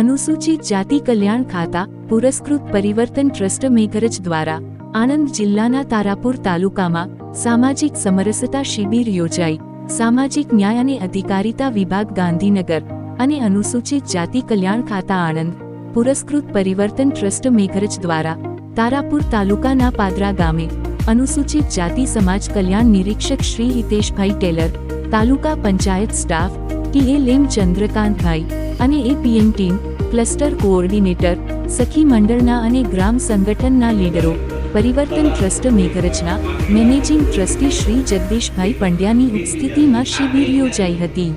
અનુસૂચિત જાતિ કલ્યાણ ખાતા પુરસ્કૃત પરિવર્તન ટ્રસ્ટ મેઘરજ દ્વારા આણંદ જિલ્લાના તારાપુર તાલુકામાં સામાજિક સમરસતા શિબિર યોજાઈ. સામાજિક ન્યાય અને અધિકારિતા વિભાગ ગાંધીનગર અને અનુસૂચિત જાતિ કલ્યાણ ખાતા આણંદ પુરસ્કૃત પરિવર્તન ટ્રસ્ટ મેઘરજ દ્વારા તારાપુર તાલુકાના પાદરા ગામે અનુસૂચિત જાતિ સમાજ કલ્યાણ નિરીક્ષક શ્રી હિતેશભાઈ ટેલર, તાલુકા પંચાયત સ્ટાફ TLM ચંદ્રકાંતભાઈ અને APM ટીમ, ક્લસ્ટર કોઓર્ડિનેટર, સખી મંડળના અને ગ્રામ સંગઠનના લીડરો, પરિવર્તન trust મેઘરજના managing trustee Shri Jagdishbhai પંડ્યાની ઉપસ્થિતિમાં શિબિર યોજાઈ હતી.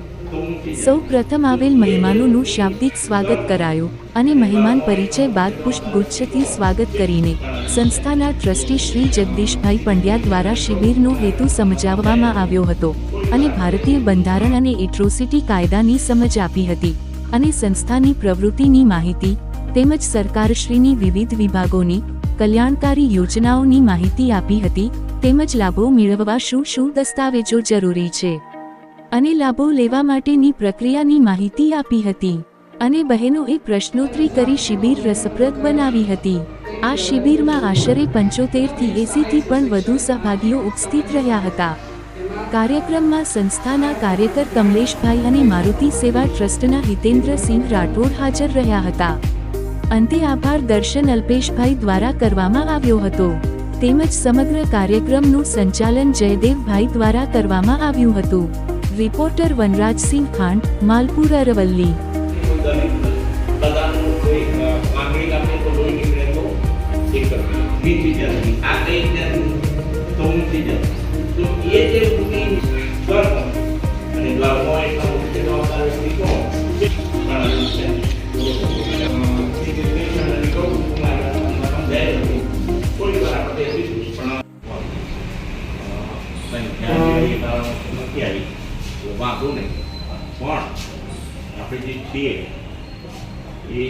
સૌ પ્રથમ આવેલ મહેમાનોનું શાબ્દિક સ્વાગત કરાયું અને મહેમાન પરિચય બાદ પુષ્પગુચ્છથી સ્વાગત કરીને સંસ્થાના ટ્રસ્ટી શ્રી જગદીશભાઈ પંડ્યા દ્વારા શિબિરનો હેતુ સમજાવવામાં આવ્યો હતો અને ભારતીય બંધારણ અને એટ્રોસિટી કાયદાની સમજ આપી હતી અને સંસ્થાની પ્રવૃત્તિની માહિતી તેમજ સરકારશ્રીની વિવિધ વિભાગોની કલ્યાણકારી યોજનાઓની માહિતી આપી હતી તેમજ લાભો મેળવવા શું શું દસ્તાવેજો જરૂરી છે અને લાભો લેવા માટેની પ્રક્રિયાની માહિતી આપી હતી અને બહેનોએ પ્રશ્નોત્તરી કરી શિબિર રસપ્રદ બનાવી હતી. આ શિબિરમાં આશરે 75 થી 80 થી પણ વધુ સહભાગીઓ ઉપસ્થિત રહ્યા હતા. કાર્યક્રમમાં સંસ્થાના કાર્યકર કમલેશભાઈ અને મારુતિ સેવા ટ્રસ્ટના હિતેન્દ્રસિંહ રાઠોડ હાજર રહ્યા હતા. અંતે આભાર દર્શન અલ્પેશભાઈ દ્વારા કરવામાં આવ્યો હતો તેમજ સમગ્ર કાર્યક્રમનું સંચાલન જયદેવભાઈ દ્વારા કરવામાં આવ્યું હતું. રિપોર્ટર વનરાજસિંહ ખાંડ, માલપુર, અરવલ્લી. વાંધો નહીં પણ આપણે જે છીએ એ